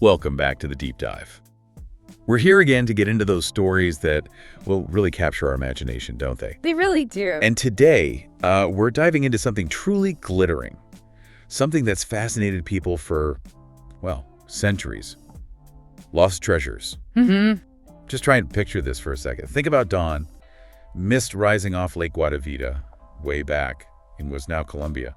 Welcome back to the Deep Dive. We're here again to get into those stories that will really capture our imagination, don't they? They really do. And today, we're diving into something truly glittering. Something that's fascinated people for, well, centuries. Lost treasures. Mm-hmm. Just try and picture this for a second. Think about dawn, mist rising off Lake Guadavita, way back in what's now Colombia.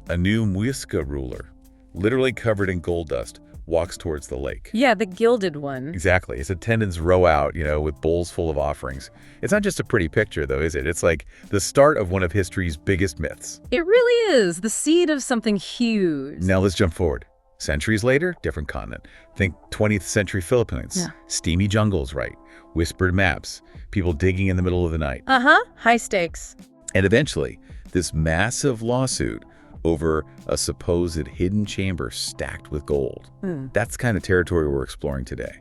A new Muisca ruler, literally covered in gold dust, walks towards the lake. Yeah, the gilded one. Exactly. His attendants row out, with bowls full of offerings. It's not just a pretty picture, though, is it? It's like the start of one of history's biggest myths. It really is. The seed of something huge. Now let's jump forward. Centuries later, different continent. Think 20th century Philippines. Yeah. Steamy jungles, right? Whispered maps. People digging in the middle of the night. High stakes. And eventually, this massive lawsuit over a supposed hidden chamber stacked with gold. That's the kind of territory we're exploring today.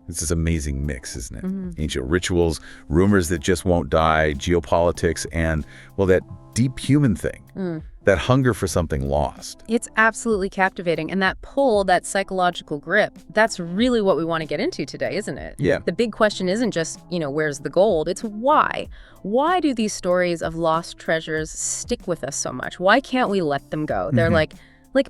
It's this amazing mix, isn't it? Ancient rituals, rumors that just won't die, geopolitics, and, well, that deep human thing. That hunger for something lost. It's absolutely captivating. And that pull, that psychological grip, that's really what we want to get into today, isn't it? Yeah. The big question isn't just, where's the gold? It's why. Why do these stories of lost treasures stick with us so much? Why can't we let them go? They're like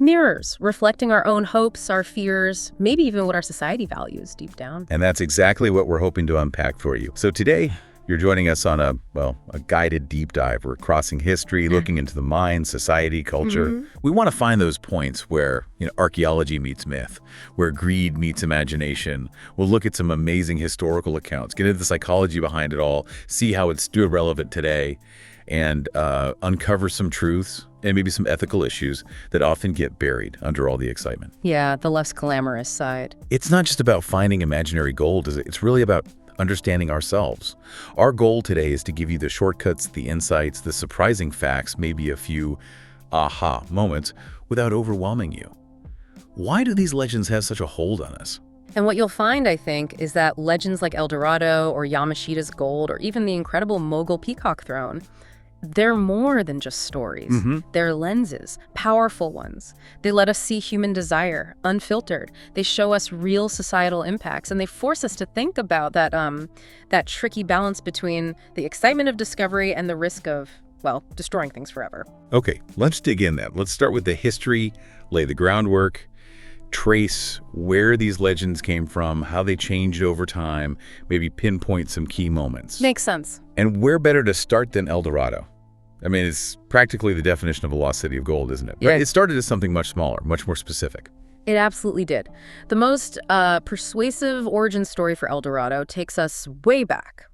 mirrors, reflecting our own hopes, our fears, maybe even what our society values deep down. And that's exactly what we're hoping to unpack for you. So today, you're joining us on a guided deep dive. We're crossing history, looking into the mind, society, culture. We want to find those points where, archaeology meets myth, where greed meets imagination. We'll look at some amazing historical accounts, get into the psychology behind it all, see how it's still relevant today, and uncover some truths and maybe some ethical issues that often get buried under all the excitement. Yeah, the less glamorous side. It's not just about finding imaginary gold, is it? It's really about understanding ourselves. Our goal today is to give you the shortcuts, the insights, the surprising facts, maybe a few aha moments without overwhelming you. Why do these legends have such a hold on us? And what you'll find, I think, is that legends like El Dorado or Yamashita's gold or even the incredible Mughal Peacock Throne, they're more than just stories. They're lenses, powerful ones. They let us see human desire, unfiltered. They show us real societal impacts, and they force us to think about that tricky balance between the excitement of discovery and the risk of, destroying things forever. Okay, let's dig in then. Let's start with the history, lay the groundwork, trace where these legends came from, how they changed over time, maybe pinpoint some key moments. Makes sense. And where better to start than El Dorado? I mean, it's practically the definition of a lost city of gold, isn't it? Yeah. But it started as something much smaller, much more specific. It absolutely did. The most persuasive origin story for El Dorado takes us way back.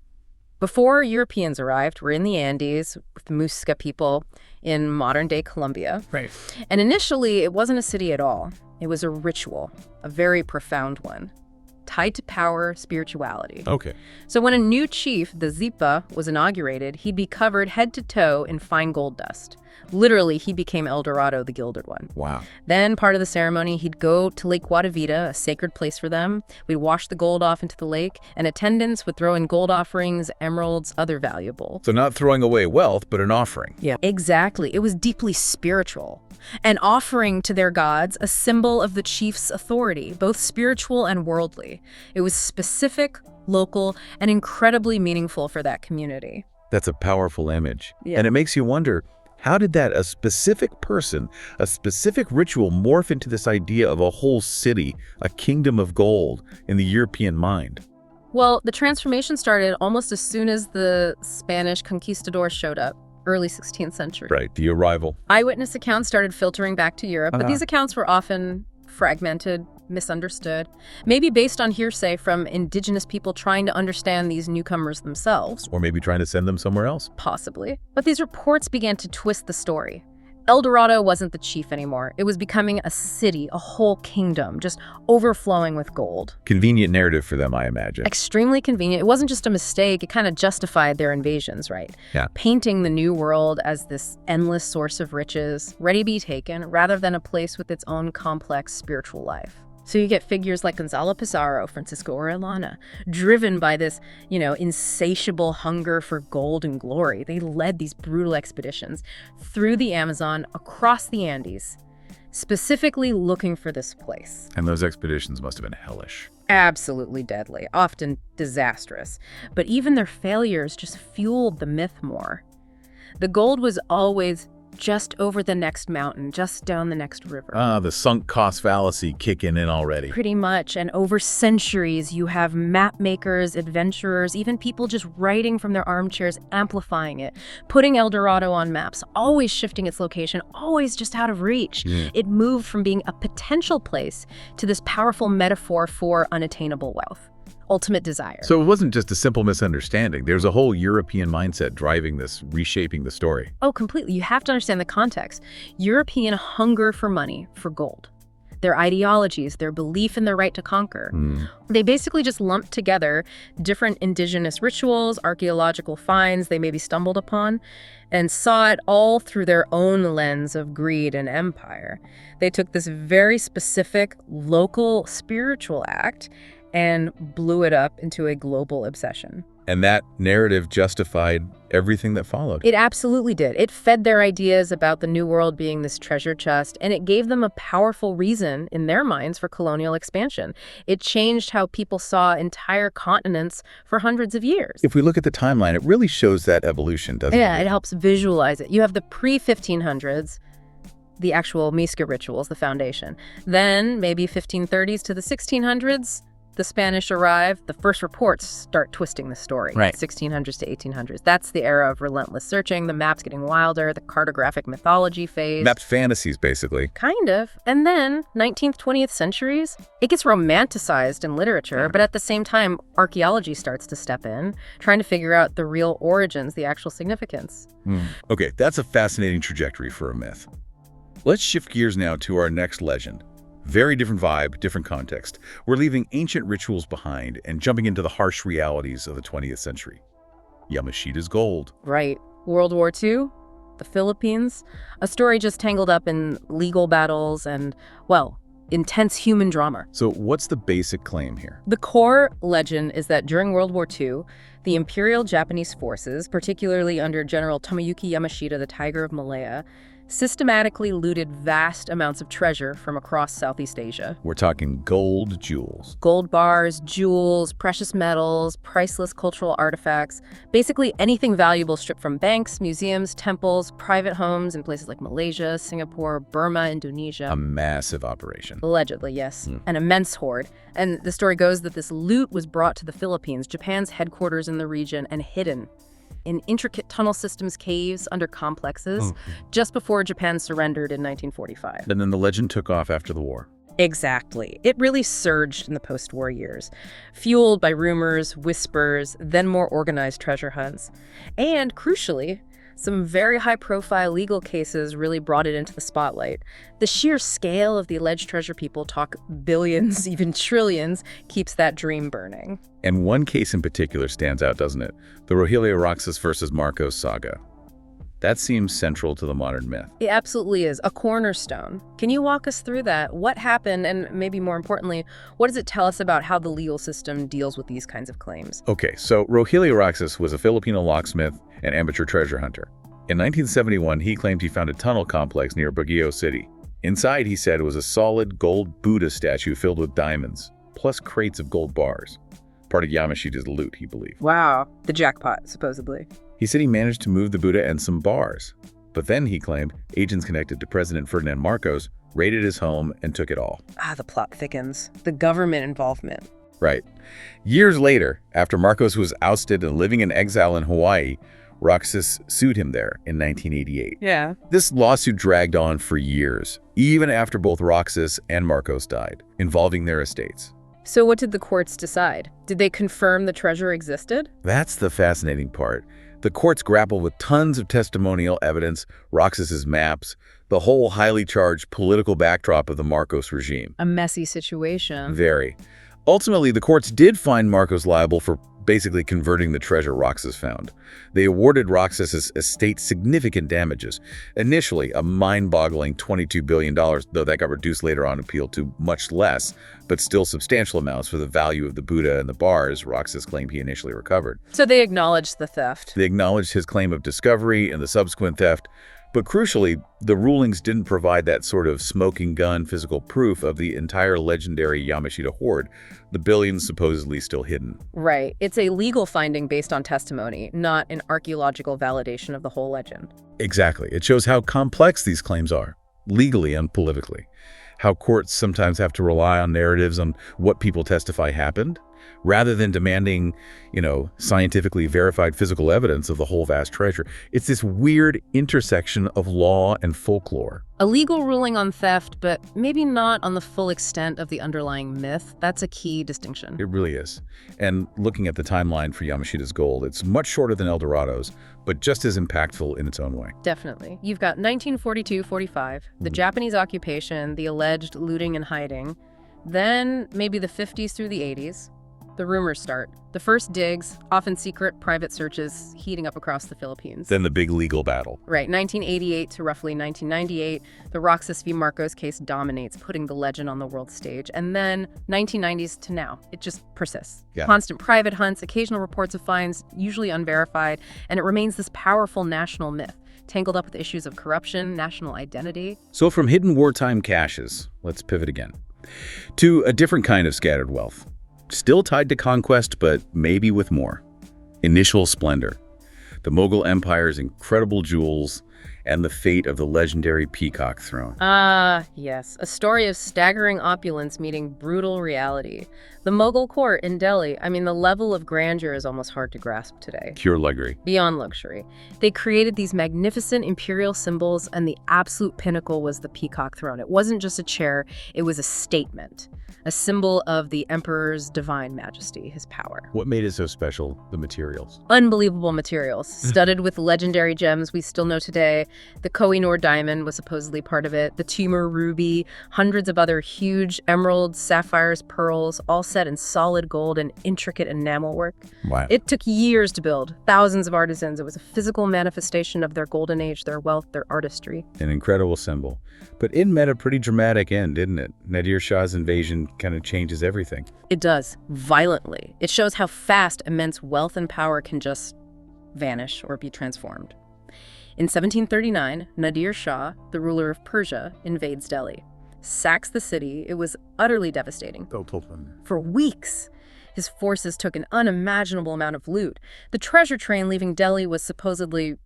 Before Europeans arrived, we're in the Andes with the Muisca people in modern-day Colombia. Right. And initially, it wasn't a city at all. It was a ritual, a very profound one, tied to power, spirituality. Okay. So when a new chief, the Zipa, was inaugurated, he'd be covered head to toe in fine gold dust. Literally, he became El Dorado, the gilded one. Wow. Then, part of the ceremony, he'd go to Lake Guadavita, a sacred place for them. We'd wash the gold off into the lake, and attendants would throw in gold offerings, emeralds, other valuables. So not throwing away wealth, but an offering. Yeah, exactly. It was deeply spiritual. An offering to their gods, a symbol of the chief's authority, both spiritual and worldly. It was specific, local, and incredibly meaningful for that community. That's a powerful image. Yeah. And it makes you wonder, how did a specific person, a specific ritual morph into this idea of a whole city, a kingdom of gold in the European mind? Well, the transformation started almost as soon as the Spanish conquistadors showed up, early 16th century. Right, the arrival. Eyewitness accounts started filtering back to Europe, but these accounts were often fragmented, misunderstood, maybe based on hearsay from indigenous people trying to understand these newcomers themselves. Or maybe trying to send them somewhere else. Possibly. But these reports began to twist the story. El Dorado wasn't the chief anymore. It was becoming a city, a whole kingdom, just overflowing with gold. Convenient narrative for them, I imagine. Extremely convenient. It wasn't just a mistake. It kind of justified their invasions, right? Yeah. Painting the new world as this endless source of riches, ready to be taken, rather than a place with its own complex spiritual life. So you get figures like Gonzalo Pizarro, Francisco Orellana, driven by this, insatiable hunger for gold and glory. They led these brutal expeditions through the Amazon, across the Andes, specifically looking for this place. And those expeditions must have been hellish. Absolutely deadly, often disastrous. But even their failures just fueled the myth more. The gold was always just over the next mountain, just down the next river. The sunk cost fallacy kicking in already. Pretty much. And over centuries, you have map makers, adventurers, even people just writing from their armchairs, amplifying it, putting El Dorado on maps, always shifting its location, always just out of reach. It moved from being a potential place to this powerful metaphor for unattainable wealth. Ultimate desire. So it wasn't just a simple misunderstanding. There's a whole European mindset driving this, reshaping the story. Oh, completely. You have to understand the context. European hunger for money, for gold. Their ideologies, their belief in their right to conquer. They basically just lumped together different indigenous rituals, archaeological finds they maybe stumbled upon, and saw it all through their own lens of greed and empire. They took this very specific, local spiritual act and blew it up into a global obsession. And that narrative justified everything that followed. It absolutely did. It fed their ideas about the New World being this treasure chest, and it gave them a powerful reason in their minds for colonial expansion. It changed how people saw entire continents for hundreds of years. If we look at the timeline, it really shows that evolution, doesn't it? Yeah, it helps visualize it. You have the pre-1500s, the actual Miska rituals, the foundation. Then maybe 1530s to the 1600s, the Spanish arrive, the first reports start twisting the story. Right. 1600s to 1800s. That's the era of relentless searching, the maps getting wilder, the cartographic mythology phase. Mapped fantasies, basically. Kind of. And then 19th, 20th centuries, it gets romanticized in literature, but at the same time, archaeology starts to step in, trying to figure out the real origins, the actual significance. Okay, that's a fascinating trajectory for a myth. Let's shift gears now to our next legend. Very different vibe, different context. We're leaving ancient rituals behind and jumping into the harsh realities of the 20th century. Yamashita's gold. Right. World War II, the Philippines, a story just tangled up in legal battles and, well, intense human drama. So what's the basic claim here? The core legend is that during World War II, the Imperial Japanese forces, particularly under General Tomoyuki Yamashita, the Tiger of Malaya, systematically looted vast amounts of treasure from across Southeast Asia. We're talking gold jewels. Gold bars, jewels, precious metals, priceless cultural artifacts, basically anything valuable stripped from banks, museums, temples, private homes in places like Malaysia, Singapore, Burma, Indonesia. A massive operation. Allegedly, yes. An immense hoard. And the story goes that this loot was brought to the Philippines, Japan's headquarters in the region, and hidden in intricate tunnel systems, caves, under complexes, just before Japan surrendered in 1945. And then the legend took off after the war. Exactly. It really surged in the post-war years, fueled by rumors, whispers, then more organized treasure hunts. And, crucially, some very high-profile legal cases really brought it into the spotlight. The sheer scale of the alleged treasure people, talk billions, even trillions, keeps that dream burning. And one case in particular stands out, doesn't it? The Rogelio Roxas versus Marcos saga. That seems central to the modern myth. It absolutely is, a cornerstone. Can you walk us through that? What happened, and maybe more importantly, what does it tell us about how the legal system deals with these kinds of claims? Okay, so Rogelio Roxas was a Filipino locksmith and amateur treasure hunter. In 1971, he claimed he found a tunnel complex near Baguio City. Inside, he said, was a solid gold Buddha statue filled with diamonds, plus crates of gold bars. Part of Yamashita's loot, he believed. Wow, the jackpot, supposedly. He said he managed to move the Buddha and some bars. But then, he claimed, agents connected to President Ferdinand Marcos raided his home and took it all. The plot thickens. The government involvement. Right. Years later, after Marcos was ousted and living in exile in Hawaii, Roxas sued him there in 1988. Yeah. This lawsuit dragged on for years, even after both Roxas and Marcos died, involving their estates. So what did the courts decide? Did they confirm the treasure existed? That's the fascinating part. The courts grappled with tons of testimonial evidence, Roxas's maps, the whole highly charged political backdrop of the Marcos regime. A messy situation. Very. Ultimately, the courts did find Marcos liable for basically converting the treasure Roxas found. They awarded Roxas's estate significant damages. Initially, a mind-boggling $22 billion, though that got reduced later on appeal to much less, but still substantial amounts for the value of the Buddha and the bars Roxas claimed he initially recovered. So they acknowledged the theft. They acknowledged his claim of discovery and the subsequent theft, But crucially, the rulings didn't provide that sort of smoking gun physical proof of the entire legendary Yamashita hoard, the billions supposedly still hidden. Right. It's a legal finding based on testimony, not an archaeological validation of the whole legend. Exactly. It shows how complex these claims are, legally and politically. How courts sometimes have to rely on narratives on what people testify happened, rather than demanding, scientifically verified physical evidence of the whole vast treasure. It's this weird intersection of law and folklore. A legal ruling on theft, but maybe not on the full extent of the underlying myth. That's a key distinction. It really is. And looking at the timeline for Yamashita's gold, it's much shorter than Eldorado's, but just as impactful in its own way. Definitely. You've got 1942-45, the Japanese occupation, the alleged looting and hiding. Then maybe the 50s through the 80s. The rumors start. The first digs, often secret private searches, heating up across the Philippines. Then the big legal battle. Right, 1988 to roughly 1998, the Roxas v. Marcos case dominates, putting the legend on the world stage. And then 1990s to now, it just persists. Yeah. Constant private hunts, occasional reports of finds, usually unverified, and it remains this powerful national myth, tangled up with issues of corruption, national identity. So from hidden wartime caches, let's pivot again, to a different kind of scattered wealth. Still tied to conquest, but maybe with more. Initial splendor. The Mughal Empire's incredible jewels, and the fate of the legendary Peacock Throne. Ah, yes. A story of staggering opulence meeting brutal reality. The Mughal court in Delhi, the level of grandeur is almost hard to grasp today. Pure luxury. Beyond luxury. They created these magnificent imperial symbols, and the absolute pinnacle was the Peacock Throne. It wasn't just a chair, it was a statement. A symbol of the emperor's divine majesty, his power. What made it so special? The materials. Unbelievable materials, studded with legendary gems we still know today. The Koh-i-Noor diamond was supposedly part of it, the Timur ruby, hundreds of other huge emeralds, sapphires, pearls, all set in solid gold and intricate enamel work. Wow. It took years to build, thousands of artisans. It was a physical manifestation of their golden age, their wealth, their artistry. An incredible symbol. But it met a pretty dramatic end, didn't it? Nadir Shah's invasion kind of changes everything. It does, violently. It shows how fast immense wealth and power can just vanish or be transformed. In 1739, Nadir Shah, the ruler of Persia, invades Delhi, sacks the city. It was utterly devastating. For weeks, his forces took an unimaginable amount of loot. The treasure train leaving Delhi was supposedly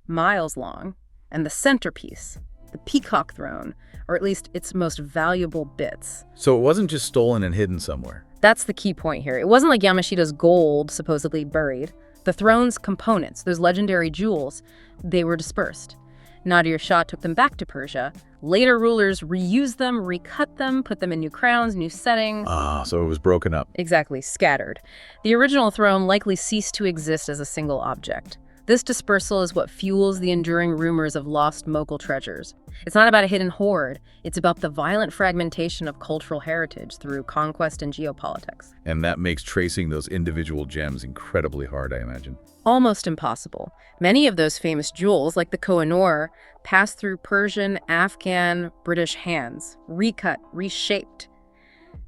miles long, and the centerpiece, the Peacock Throne, or at least its most valuable bits. So it wasn't just stolen and hidden somewhere. That's the key point here. It wasn't like Yamashita's gold supposedly buried. The throne's components, those legendary jewels, they were dispersed. Nadir Shah took them back to Persia. Later rulers reused them, recut them, put them in new crowns, new settings. So it was broken up. Exactly, scattered. The original throne likely ceased to exist as a single object. This dispersal is what fuels the enduring rumors of lost Mughal treasures. It's not about a hidden hoard. It's about the violent fragmentation of cultural heritage through conquest and geopolitics. And that makes tracing those individual gems incredibly hard, I imagine. Almost impossible. Many of those famous jewels, like the Koh-i-Noor, passed through Persian, Afghan, British hands, recut, reshaped.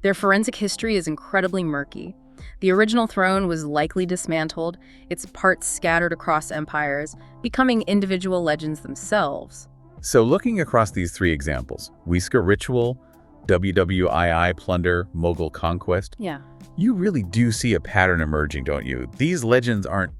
Their forensic history is incredibly murky. The original throne was likely dismantled, its parts scattered across empires, becoming individual legends themselves. So looking across these three examples, Whisker ritual, WWII plunder, Mughal conquest, Yeah. you really do see a pattern emerging, don't you? These legends aren't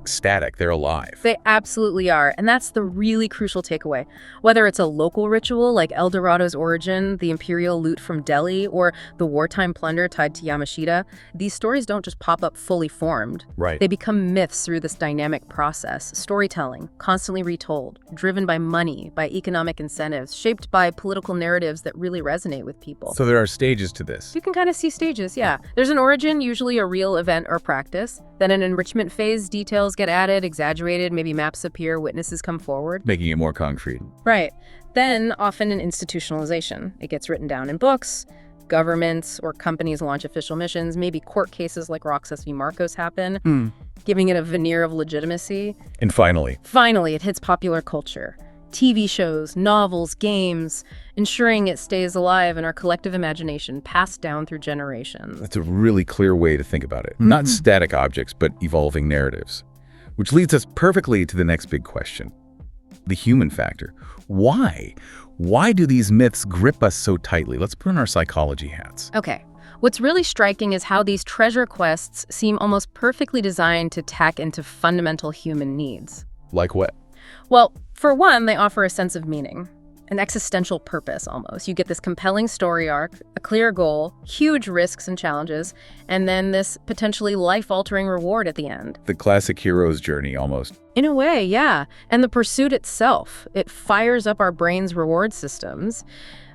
static, they're alive. They absolutely are, and that's the really crucial takeaway. Whether it's a local ritual like El Dorado's origin, the imperial loot from Delhi, or the wartime plunder tied to Yamashita, these stories don't just pop up fully formed. Right. They become myths through this dynamic process, storytelling, constantly retold, driven by money, by economic incentives, shaped by political narratives that really resonate with people. So there are stages to this. You can kind of see stages, yeah. There's an origin, usually a real event or practice. Then an enrichment phase, details get added, exaggerated, maybe maps appear, witnesses come forward. Making it more concrete. Right. Then often an institutionalization. It gets written down in books, governments or companies launch official missions, maybe court cases like Roxas v. Marcos happen, giving it a veneer of legitimacy. And finally, it hits popular culture. TV shows, novels, games, ensuring it stays alive in our collective imagination, passed down through generations. that's a really clear way to think about it. Not static objects, but evolving narratives. Which leads us perfectly to the next big question. The human factor. Why? Why do these myths grip us so tightly? Let's put on our psychology hats. Okay. What's really striking is how these treasure quests seem almost perfectly designed to tack into fundamental human needs. Like what? Well, for one, they offer a sense of meaning, an existential purpose almost. You get this compelling story arc, a clear goal, huge risks and challenges, and then this potentially life-altering reward at the end. The classic hero's journey, almost. In a way, yeah. And the pursuit itself, it fires up our brain's reward systems.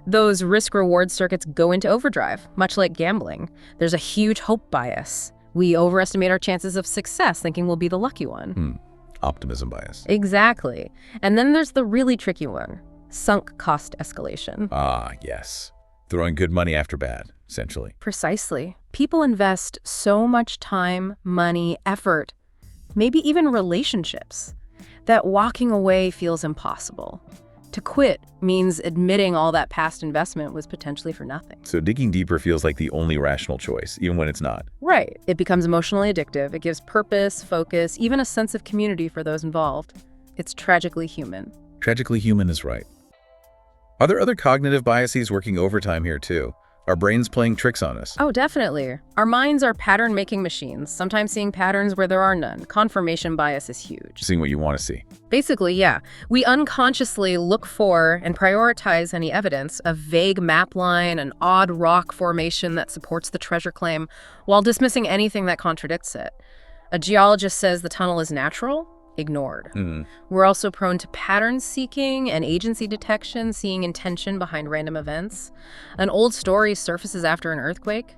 Those risk-reward circuits go into overdrive, much like gambling. There's a huge hope bias. We overestimate our chances of success, thinking we'll be the lucky one. Optimism bias. Exactly. And then there's the really tricky one, sunk cost escalation. Ah, yes. Throwing good money after bad, essentially. Precisely. People invest so much time, money, effort, maybe even relationships, that walking away feels impossible. To quit means admitting all that past investment was potentially for nothing. So digging deeper feels like the only rational choice, even when it's not. Right. It becomes emotionally addictive. It gives purpose, focus, even a sense of community for those involved. It's tragically human. Tragically human is right. Are there other cognitive biases working overtime here too? Are brains playing tricks on us? Oh, definitely. Our minds are pattern-making machines, sometimes seeing patterns where there are none. Confirmation bias is huge. Seeing what you want to see. Basically, yeah. We unconsciously look for and prioritize any evidence, a vague map line, an odd rock formation that supports the treasure claim, while dismissing anything that contradicts it. A geologist says the tunnel is natural. Ignored. We're also prone to pattern seeking and agency detection, seeing intention behind random events. An old story surfaces after an earthquake.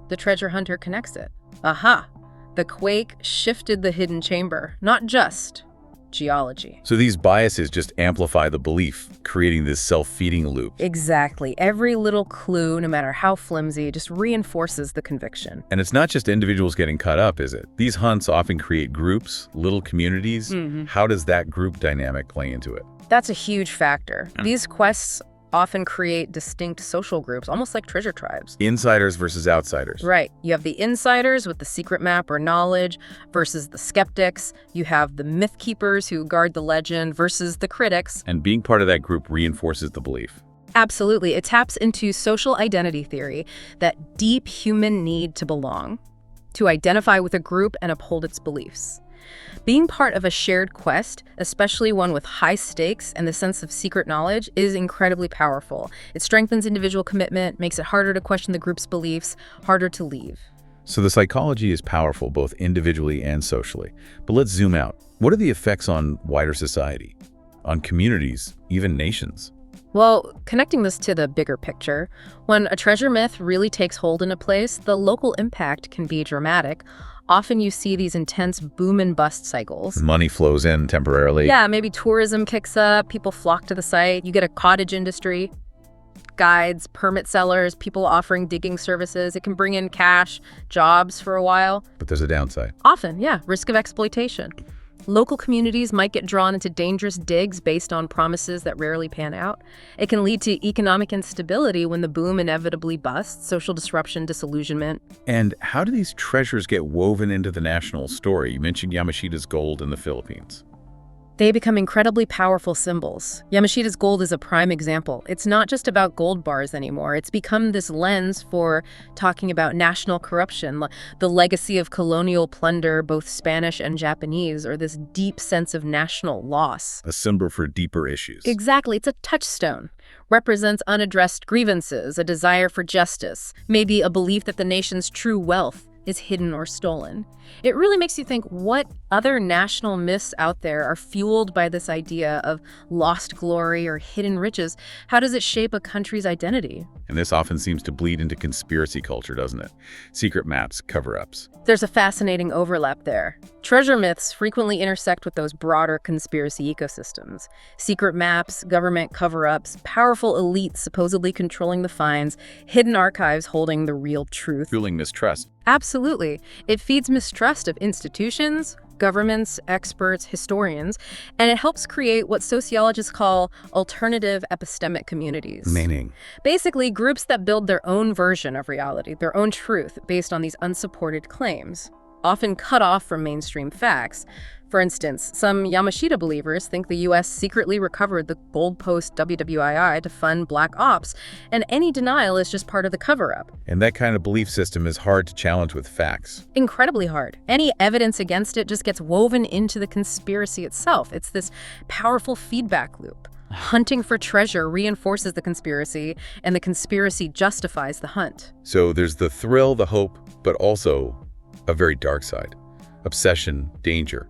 The treasure hunter connects it. Aha! The quake shifted the hidden chamber, not just geology. So these biases just amplify the belief, creating this self-feeding loop. Exactly. Every little clue, no matter how flimsy, just reinforces the conviction. And it's not just individuals getting caught up, is it? These hunts often create groups, little communities. How does that group dynamic play into it? That's a huge factor. These quests often create distinct social groups, almost like treasure tribes. Insiders versus outsiders. Right. You have the insiders with the secret map or knowledge versus the skeptics. You have the myth keepers who guard the legend versus the critics. And being part of that group reinforces the belief. Absolutely. It taps into social identity theory, that deep human need to belong, to identify with a group and uphold its beliefs. Being part of a shared quest, especially one with high stakes and the sense of secret knowledge, is incredibly powerful. It strengthens individual commitment, makes it harder to question the group's beliefs, harder to leave. So the psychology is powerful both individually and socially. But let's zoom out. What are the effects on wider society, on communities, even nations? Well, connecting this to the bigger picture, when a treasure myth really takes hold in a place, the local impact can be dramatic. Often you see these intense boom and bust cycles. Money flows in temporarily. Yeah, maybe tourism kicks up, people flock to the site, you get a cottage industry, guides, permit sellers, people offering digging services. It can bring in cash, jobs for a while. But there's a downside. Often, yeah, risk of exploitation. Local communities might get drawn into dangerous digs based on promises that rarely pan out. It can lead to economic instability when the boom inevitably busts, social disruption, disillusionment. And how do these treasures get woven into the national story? You mentioned Yamashita's gold in the Philippines. They become incredibly powerful symbols. Yamashita's gold is a prime example. It's not just about gold bars anymore. It's become this lens for talking about national corruption, the legacy of colonial plunder, both Spanish and Japanese, or this deep sense of national loss. A symbol for deeper issues. Exactly. It's a touchstone. Represents unaddressed grievances, a desire for justice, maybe a belief that the nation's true wealth is hidden or stolen. It really makes you think, what other national myths out there are fueled by this idea of lost glory or hidden riches? How does it shape a country's identity? And this often seems to bleed into conspiracy culture, doesn't it? Secret maps, cover-ups. There's a fascinating overlap there. Treasure myths frequently intersect with those broader conspiracy ecosystems. Secret maps, government cover-ups, powerful elites supposedly controlling the finds, hidden archives holding the real truth. Fueling mistrust. Absolutely. It feeds mistrust of institutions, governments, experts, historians, and it helps create what sociologists call alternative epistemic communities. Meaning? Basically, groups that build their own version of reality, their own truth, based on these unsupported claims. often cut off from mainstream facts. For instance, some Yamashita believers think the U.S. secretly recovered the Gold Post WWII to fund black ops, and any denial is just part of the cover-up. And that kind of belief system is hard to challenge with facts. Incredibly hard. Any evidence against it just gets woven into the conspiracy itself. It's this powerful feedback loop. Hunting for treasure reinforces the conspiracy, and the conspiracy justifies the hunt. So there's the thrill, the hope, but also a very dark side. Obsession, danger.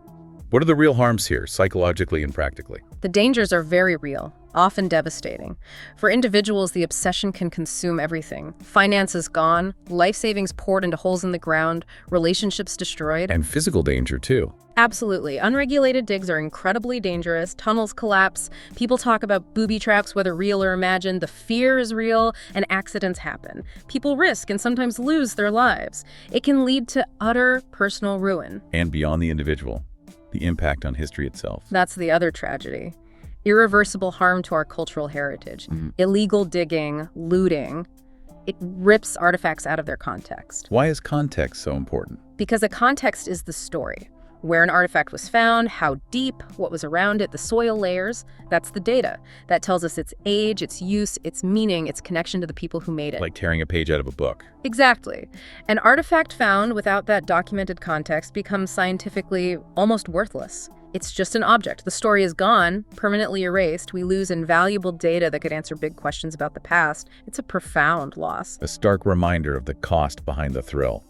What are the real harms here, psychologically and practically? The dangers are very real, often devastating. For individuals, the obsession can consume everything. Finances gone, life savings poured into holes in the ground, relationships destroyed. And physical danger, too. Absolutely. Unregulated digs are incredibly dangerous. Tunnels collapse. People talk about booby traps, whether real or imagined. The fear is real, and accidents happen. People risk and sometimes lose their lives. It can lead to utter personal ruin. And beyond the individual, the impact on history itself. That's the other tragedy. Irreversible harm to our cultural heritage. Illegal digging, looting. It rips artifacts out of their context. Why is context so important? Because the context is the story. Where an artifact was found, how deep, what was around it, the soil layers, that's the data. That tells us its age, its use, its meaning, its connection to the people who made it. Like tearing a page out of a book. Exactly. An artifact found without that documented context becomes scientifically almost worthless. It's just an object. The story is gone, permanently erased. We lose invaluable data that could answer big questions about the past. It's a profound loss. A stark reminder of the cost behind the thrill.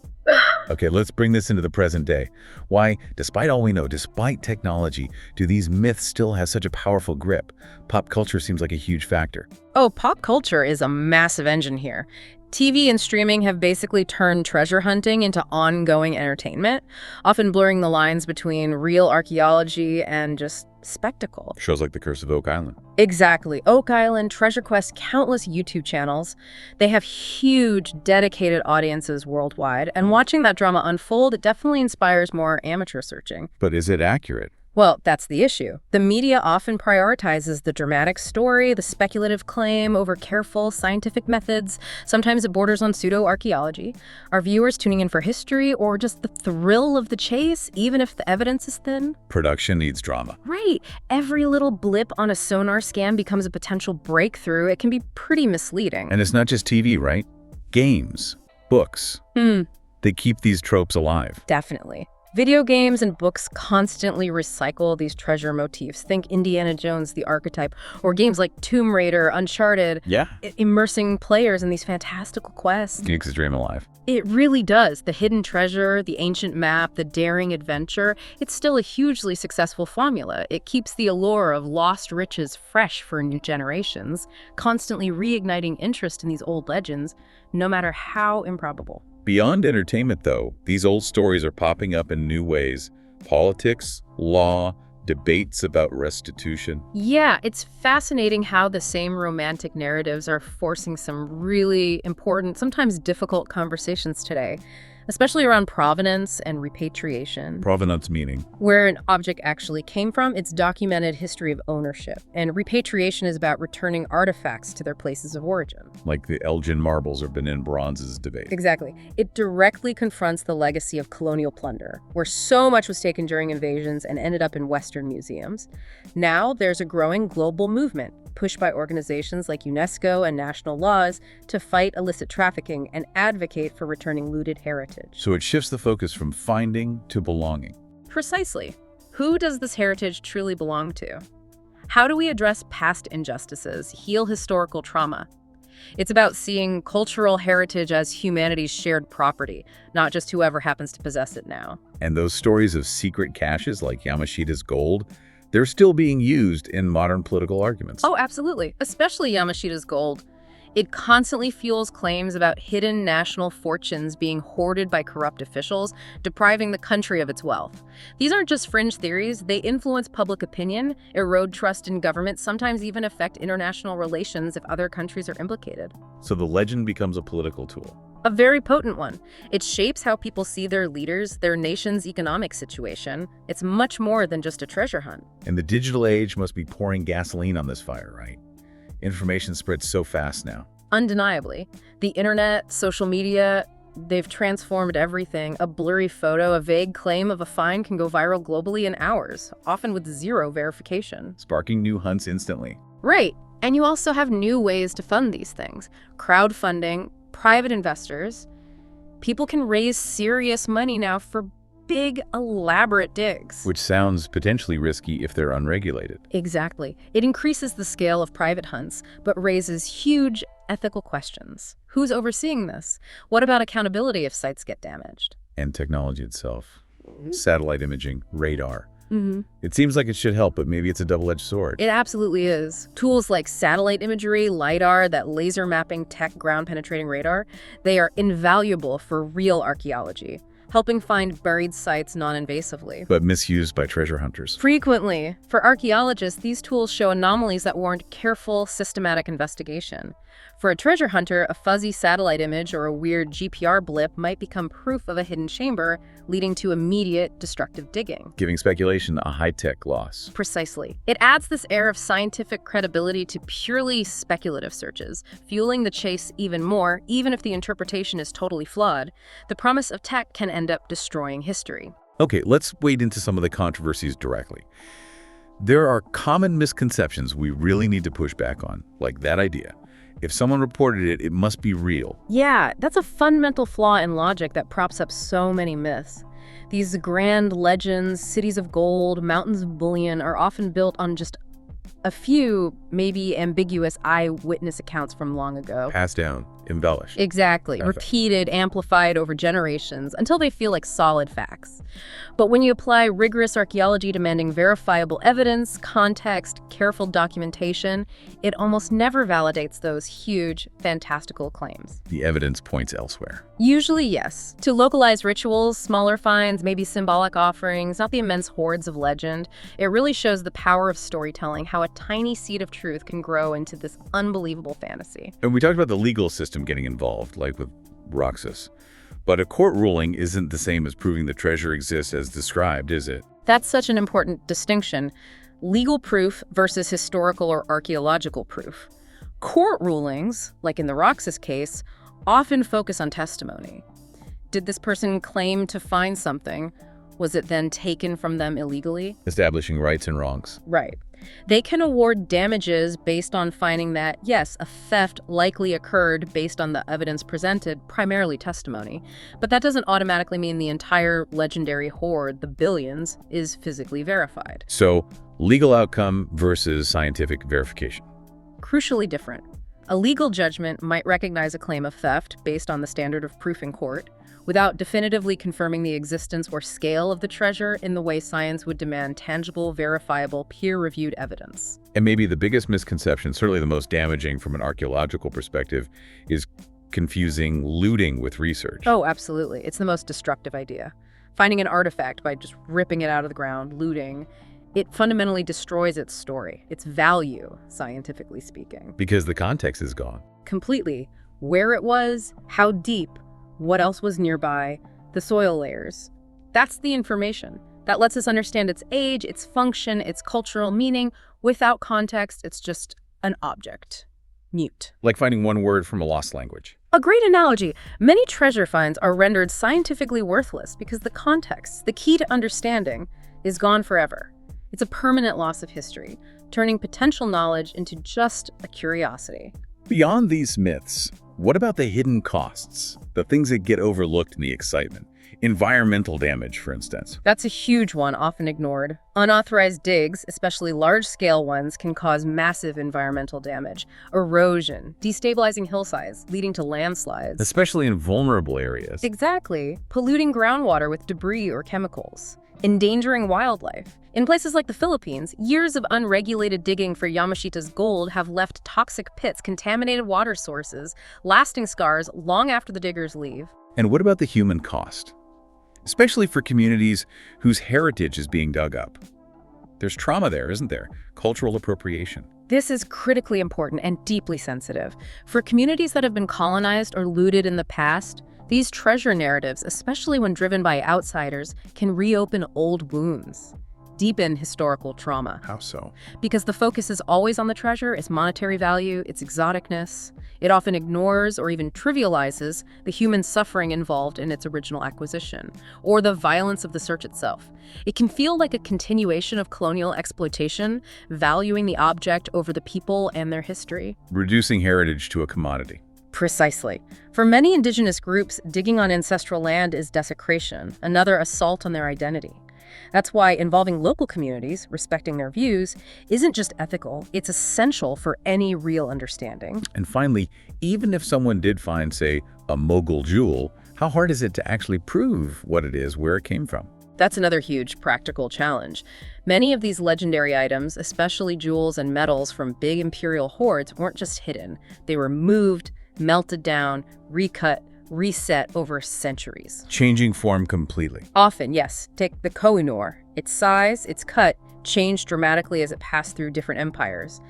Okay, let's bring this into the present day. Why, despite all we know, despite technology, do these myths still have such a powerful grip? Pop culture seems like a huge factor. Oh, pop culture is a massive engine here. TV and streaming have basically turned treasure hunting into ongoing entertainment, often blurring the lines between real archaeology and just spectacle. Shows like The Curse of Oak Island. Exactly. Oak Island, Treasure Quest, countless YouTube channels. They have huge, dedicated audiences worldwide, and watching that drama unfold, it definitely inspires more amateur searching. But is it accurate? Well, that's the issue. The media often prioritizes the dramatic story, the speculative claim over careful scientific methods. Sometimes it borders on pseudo-archaeology. Are viewers tuning in for history or just the thrill of the chase, even if the evidence is thin? Production needs drama. Right. Every little blip on a sonar scan becomes a potential breakthrough. It can be pretty misleading. And it's not just TV, right? Games, books. They keep these tropes alive. Definitely. Video games and books constantly recycle these treasure motifs. Think Indiana Jones, the archetype, or games like Tomb Raider, Uncharted. Yeah. Immersing players in these fantastical quests. Keeps the dream alive. It really does. The hidden treasure, the ancient map, the daring adventure, it's still a hugely successful formula. It keeps the allure of lost riches fresh for new generations, constantly reigniting interest in these old legends, no matter how improbable. Beyond entertainment, though, these old stories are popping up in new ways. Politics, law, debates about restitution. Yeah, it's fascinating how the same romantic narratives are forcing some really important, sometimes difficult conversations today, especially around provenance and repatriation. Provenance meaning? Where an object actually came from, its documented history of ownership. And repatriation is about returning artifacts to their places of origin. Like the Elgin marbles or Benin bronzes debate. Exactly. It directly confronts the legacy of colonial plunder, where so much was taken during invasions and ended up in Western museums. Now there's a growing global movement pushed by organizations like UNESCO and national laws to fight illicit trafficking and advocate for returning looted heritage. So it shifts the focus from finding to belonging. Precisely. Who does this heritage truly belong to? How do we address past injustices, heal historical trauma? It's about seeing cultural heritage as humanity's shared property, not just whoever happens to possess it now. And those stories of secret caches like Yamashita's gold, they're still being used in modern political arguments. Oh, absolutely. Especially Yamashita's gold. It constantly fuels claims about hidden national fortunes being hoarded by corrupt officials, depriving the country of its wealth. These aren't just fringe theories. They influence public opinion, erode trust in government, sometimes even affect international relations if other countries are implicated. So the legend becomes a political tool. A very potent one. It shapes how people see their leaders, their nation's economic situation. It's much more than just a treasure hunt. And the digital age must be pouring gasoline on this fire, right? Information spreads so fast now. Undeniably. The internet, social media, They've transformed everything. A blurry photo, a vague claim of a find can go viral globally in hours, often with zero verification. Sparking new hunts instantly. Right. And you also have new ways to fund these things. Crowdfunding, private investors. People can raise serious money now for big, elaborate digs. Which sounds potentially risky if they're unregulated. Exactly. It increases the scale of private hunts, but raises huge ethical questions. Who's overseeing this? What about accountability if sites get damaged? And technology itself. Satellite imaging, radar. It seems like it should help, but maybe it's a double-edged sword. It absolutely is. Tools like satellite imagery, LiDAR, that laser mapping tech ground-penetrating radar, they are invaluable for real archaeology, helping find buried sites non-invasively. But misused by treasure hunters. Frequently. For archaeologists, these tools show anomalies that warrant careful, systematic investigation. For a treasure hunter, a fuzzy satellite image or a weird GPR blip might become proof of a hidden chamber, leading to immediate destructive digging. Giving speculation a high-tech loss. Precisely. It adds this air of scientific credibility to purely speculative searches, fueling the chase even more, even if the interpretation is totally flawed. The promise of tech can end up destroying history. Okay, let's wade into some of the controversies directly. There are common misconceptions we really need to push back on, like that idea. If someone reported it, it must be real. Yeah, that's a fundamental flaw in logic that props up so many myths. These grand legends, cities of gold, mountains of bullion are often built on just a few, maybe ambiguous eyewitness accounts from long ago. Passed down, embellished. Exactly. Perfect. Repeated, amplified over generations until they feel like solid facts. But when you apply rigorous archaeology demanding verifiable evidence, context, careful documentation, it almost never validates those huge, fantastical claims. The evidence points elsewhere. Usually, yes. To localized rituals, smaller finds, maybe symbolic offerings, not the immense hordes of legend. It really shows the power of storytelling, how a tiny seed of truth can grow into this unbelievable fantasy. And we talked about the legal system getting involved, like with Roxas. But a court ruling isn't the same as proving the treasure exists as described, is it? That's such an important distinction. Legal proof versus historical or archaeological proof. Court rulings, like in the Roxas case, often focus on testimony. Did this person claim to find something? Was it then taken from them illegally? Establishing rights and wrongs. Right. They can award damages based on finding that, yes, a theft likely occurred based on the evidence presented, primarily testimony. But that doesn't automatically mean the entire legendary hoard, the billions, is physically verified. So, legal outcome versus scientific verification. Crucially different. A legal judgment might recognize a claim of theft based on the standard of proof in court, without definitively confirming the existence or scale of the treasure in the way science would demand tangible, verifiable, peer-reviewed evidence. And maybe the biggest misconception, certainly the most damaging from an archaeological perspective, is confusing looting with research. Oh, absolutely. It's the most destructive idea. Finding an artifact by just ripping it out of the ground, looting, it fundamentally destroys its story, its value, scientifically speaking. Because the context is gone. Completely. Where it was, how deep, what else was nearby, the soil layers. That's the information. That lets us understand its age, its function, its cultural meaning. Without context, it's just an object. Mute. Like finding one word from a lost language. A great analogy. Many treasure finds are rendered scientifically worthless because the context, the key to understanding, is gone forever. It's a permanent loss of history, turning potential knowledge into just a curiosity. Beyond these myths, what about the hidden costs? The things that get overlooked in the excitement? Environmental damage, for instance. That's a huge one, often ignored. Unauthorized digs, especially large-scale ones, can cause massive environmental damage. Erosion, destabilizing hillsides, leading to landslides. Especially in vulnerable areas. Exactly. Polluting groundwater with debris or chemicals. Endangering wildlife. In places like the Philippines, years of unregulated digging for Yamashita's gold have left toxic pits, contaminated water sources, lasting scars long after the diggers leave. And what about the human cost? Especially for communities whose heritage is being dug up. There's trauma there, isn't there? Cultural appropriation. This is critically important and deeply sensitive. For communities that have been colonized or looted in the past, these treasure narratives, especially when driven by outsiders, can reopen old wounds. deepen historical trauma. How so? Because the focus is always on the treasure, its monetary value, its exoticness. It often ignores or even trivializes the human suffering involved in its original acquisition, or the violence of the search itself. It can feel like a continuation of colonial exploitation, valuing the object over the people and their history. Reducing heritage to a commodity. Precisely. For many indigenous groups, digging on ancestral land is desecration, another assault on their identity. That's why involving local communities, respecting their views, isn't just ethical, it's essential for any real understanding. And finally, even if someone did find, say, a Mughal jewel, how hard is it to actually prove what it is, where it came from? That's another huge practical challenge. Many of these legendary items, especially jewels and metals from big imperial hoards, weren't just hidden. They were moved, melted down, recut, reset over centuries. Changing form completely. Often, yes. Take the Kohinoor. Its size, its cut, changed dramatically as it passed through different empires.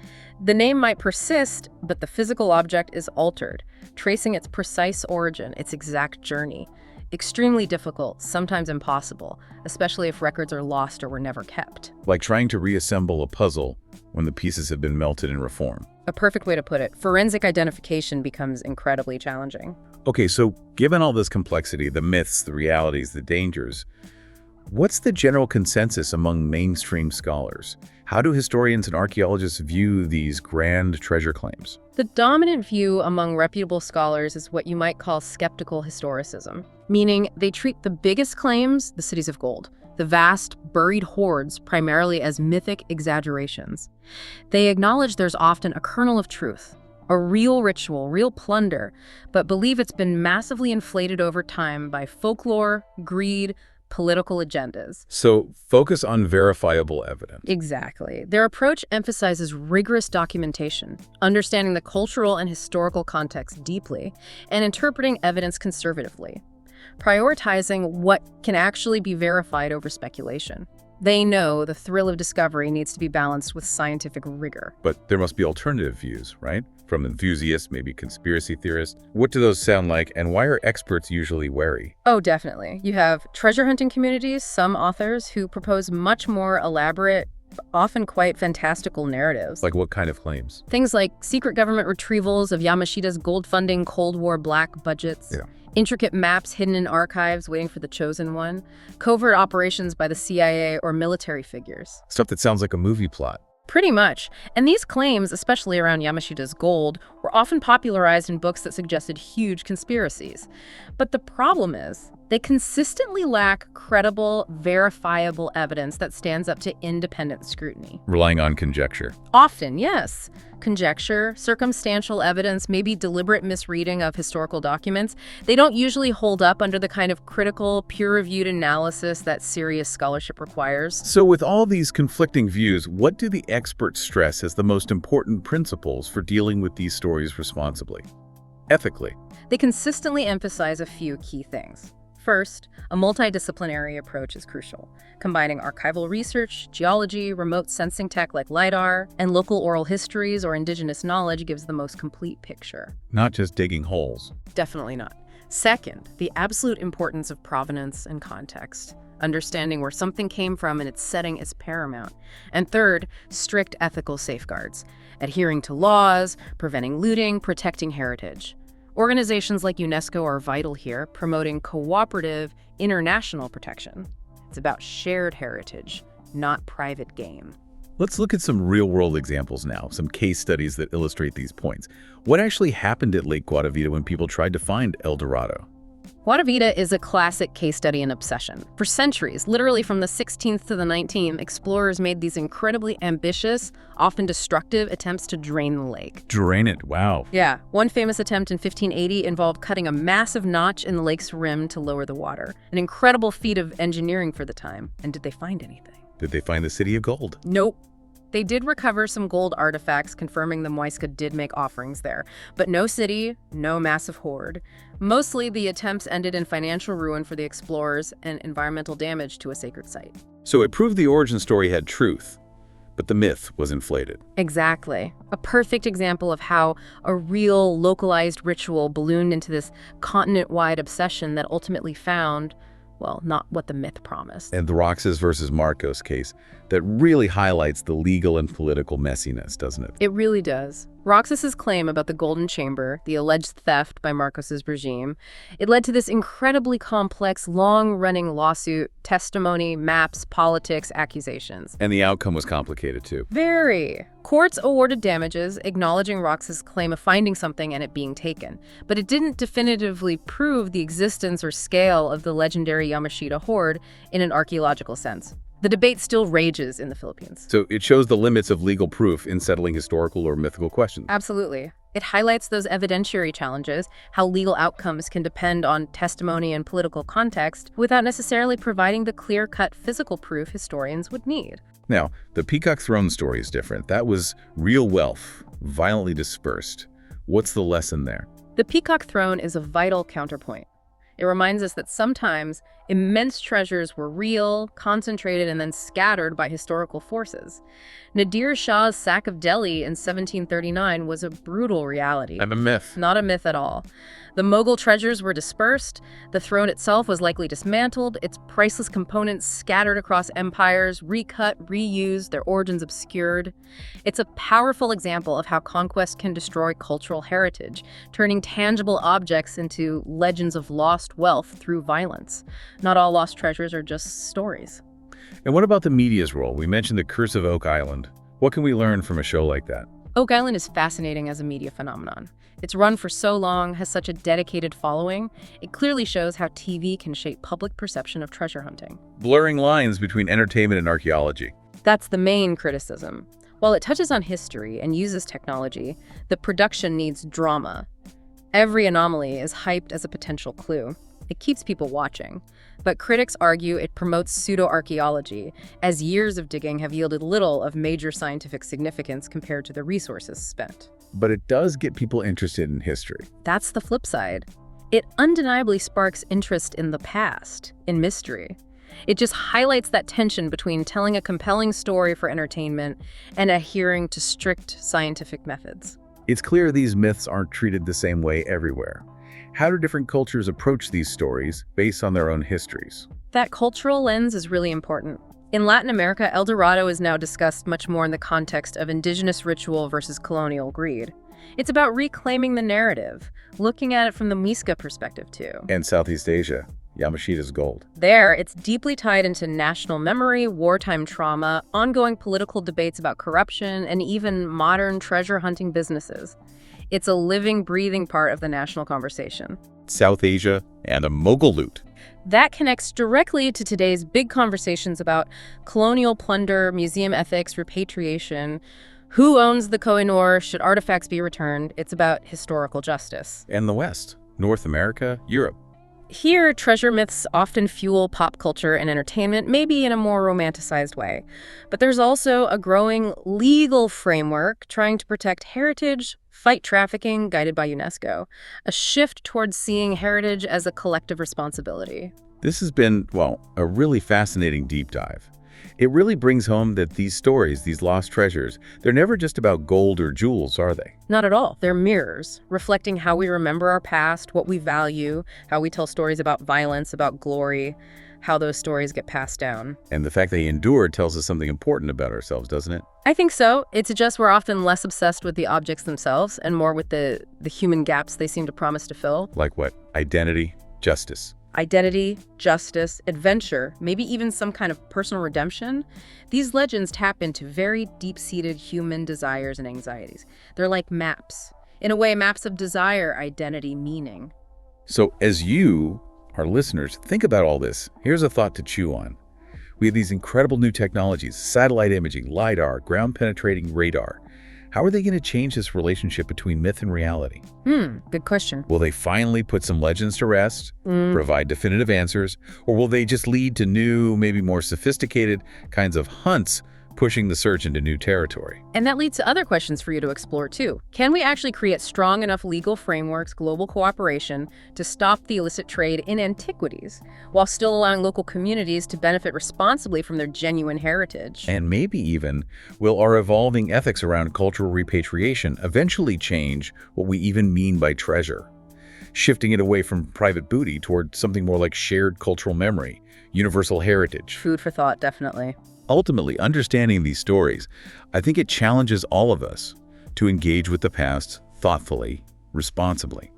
The name might persist, but the physical object is altered, tracing its precise origin, its exact journey. Extremely difficult, sometimes impossible, especially if records are lost or were never kept. Like trying to reassemble a puzzle when the pieces have been melted and reformed. A perfect way to put it. Forensic identification becomes incredibly challenging. Okay, so given all this complexity, the myths, the realities, the dangers, what's the general consensus among mainstream scholars? How do historians and archaeologists view these grand treasure claims? The dominant view among reputable scholars is what you might call skeptical historicism, meaning they treat the biggest claims, the cities of gold, the vast, buried hoards, primarily as mythic exaggerations. They acknowledge there's often a kernel of truth, a real ritual, real plunder, but believe it's been massively inflated over time by folklore, greed, political agendas. So focus on verifiable evidence. Exactly. Their approach emphasizes rigorous documentation, understanding the cultural and historical context deeply, and interpreting evidence conservatively, prioritizing what can actually be verified over speculation. They know the thrill of discovery needs to be balanced with scientific rigor. But there must be alternative views, right? From enthusiasts, maybe conspiracy theorists. What do those sound like, and why are experts usually wary? Oh, definitely. You have treasure hunting communities, some authors who propose much more elaborate, often quite fantastical narratives. Like what kind of claims? Things like secret government retrievals of Yamashita's gold funding Cold War black budgets. Yeah. Intricate maps hidden in archives waiting for the chosen one, covert operations by the CIA or military figures. Stuff that sounds like a movie plot. Pretty much. And these claims, especially around Yamashita's gold, were often popularized in books that suggested huge conspiracies. But the problem is, they consistently lack credible, verifiable evidence that stands up to independent scrutiny. Relying on conjecture. Often, yes. Conjecture, circumstantial evidence, maybe deliberate misreading of historical documents, they don't usually hold up under the kind of critical, peer-reviewed analysis that serious scholarship requires. So with all these conflicting views, what do the experts stress as the most important principles for dealing with these stories responsibly? Ethically. They consistently emphasize a few key things. First, a multidisciplinary approach is crucial, combining archival research, geology, remote sensing tech like LiDAR, and local oral histories or indigenous knowledge gives the most complete picture. Not just digging holes. Definitely not. Second, the absolute importance of provenance and context. Understanding where something came from and its setting is paramount. And third, strict ethical safeguards, adhering to laws, preventing looting, protecting heritage. Organizations like UNESCO are vital here, promoting cooperative, international protection. It's about shared heritage, not private gain. Let's look at some real-world examples now, some case studies that illustrate these points. What actually happened at Lake Guatavita when people tried to find El Dorado? Guatavita is a classic case study in obsession. For centuries, literally from the 16th to the 19th, explorers made these incredibly ambitious, often destructive attempts to drain the lake. Drain it, wow. Yeah, one famous attempt in 1580 involved cutting a massive notch in the lake's rim to lower the water. An incredible feat of engineering for the time. And did they find anything? Did they find the city of gold? Nope. They did recover some gold artifacts confirming the Muisca did make offerings there, but no city, no massive hoard. Mostly the attempts ended in financial ruin for the explorers and environmental damage to a sacred site. So it proved the origin story had truth, but the myth was inflated. Exactly. A perfect example of how a real localized ritual ballooned into this continent-wide obsession that ultimately found, well, not what the myth promised. And the Roxas versus Marcos case, that really highlights the legal and political messiness, doesn't it? It really does. Roxas's claim about the Golden Chamber, the alleged theft by Marcos's regime, it led to this incredibly complex, long-running lawsuit, testimony, maps, politics, accusations. And the outcome was complicated, too. Very. Courts awarded damages, acknowledging Roxas's claim of finding something and it being taken. But it didn't definitively prove the existence or scale of the legendary Yamashita hoard in an archaeological sense. The debate still rages in the Philippines. So it shows the limits of legal proof in settling historical or mythical questions. Absolutely. It highlights those evidentiary challenges, how legal outcomes can depend on testimony and political context without necessarily providing the clear-cut physical proof historians would need. Now, the Peacock Throne story is different. That was real wealth, violently dispersed. What's the lesson there? The Peacock Throne is a vital counterpoint. It reminds us that sometimes immense treasures were real, concentrated, and then scattered by historical forces. Nadir Shah's sack of Delhi in 1739 was a brutal reality. And a myth. Not a myth at all. The Mughal treasures were dispersed, the throne itself was likely dismantled, its priceless components scattered across empires, recut, reused, their origins obscured. It's a powerful example of how conquest can destroy cultural heritage, turning tangible objects into legends of lost wealth through violence. Not all lost treasures are just stories. And what about the media's role? We mentioned the Curse of Oak Island. What can we learn from a show like that? Oak Island is fascinating as a media phenomenon. It's run for so long, has such a dedicated following. It clearly shows how TV can shape public perception of treasure hunting. Blurring lines between entertainment and archaeology. That's the main criticism. While it touches on history and uses technology, the production needs drama. Every anomaly is hyped as a potential clue. It keeps people watching. But critics argue it promotes pseudo-archaeology, as years of digging have yielded little of major scientific significance compared to the resources spent. But it does get people interested in history. That's the flip side. It undeniably sparks interest in the past, in mystery. It just highlights that tension between telling a compelling story for entertainment and adhering to strict scientific methods. It's clear these myths aren't treated the same way everywhere. How do different cultures approach these stories based on their own histories? That cultural lens is really important. In Latin America, El Dorado is now discussed much more in the context of indigenous ritual versus colonial greed. It's about reclaiming the narrative, looking at it from the Muisca perspective too. And Southeast Asia, Yamashita's gold. There, it's deeply tied into national memory, wartime trauma, ongoing political debates about corruption, and even modern treasure hunting businesses. It's a living, breathing part of the national conversation. South Asia and a Mughal loot. That connects directly to today's big conversations about colonial plunder, museum ethics, repatriation. Who owns the Koh-i-Noor? Should artifacts be returned? It's about historical justice. And the West, North America, Europe. Here, treasure myths often fuel pop culture and entertainment, maybe in a more romanticized way. But there's also a growing legal framework trying to protect heritage, fight trafficking, guided by UNESCO, a shift towards seeing heritage as a collective responsibility. This has been, well, a really fascinating deep dive. It really brings home that these stories, these lost treasures, they're never just about gold or jewels, are they? Not at all. They're mirrors, reflecting how we remember our past, what we value, how we tell stories about violence, about glory, how those stories get passed down. And the fact they endured tells us something important about ourselves, doesn't it? I think so. It's just we're often less obsessed with the objects themselves and more with the human gaps they seem to promise to fill. Like what? Identity, justice. Identity, justice, adventure, maybe even some kind of personal redemption. These legends tap into very deep-seated human desires and anxieties. They're like maps. In a way, maps of desire, identity, meaning. So as you, our listeners, think about all this, here's a thought to chew on. We have these incredible new technologies, satellite imaging, LiDAR, ground-penetrating radar. How are they going to change this relationship between myth and reality? Good question. Will they finally put some legends to rest, provide definitive answers, or will they just lead to new, maybe more sophisticated kinds of hunts, pushing the search into new territory? And that leads to other questions for you to explore, too. Can we actually create strong enough legal frameworks, global cooperation, to stop the illicit trade in antiquities, while still allowing local communities to benefit responsibly from their genuine heritage? And maybe even, will our evolving ethics around cultural repatriation eventually change what we even mean by treasure? shifting it away from private booty toward something more like shared cultural memory, universal heritage. Food for thought, definitely. Ultimately, understanding these stories, I think it challenges all of us to engage with the past thoughtfully, responsibly.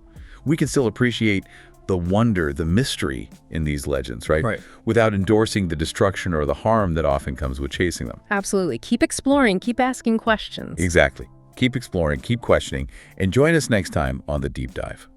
We can still appreciate the wonder, the mystery in these legends, right? Right. Without endorsing the destruction or the harm that often comes with chasing them. Absolutely. Keep exploring, keep asking questions. Exactly. Keep exploring, keep questioning, and join us next time on The Deep Dive.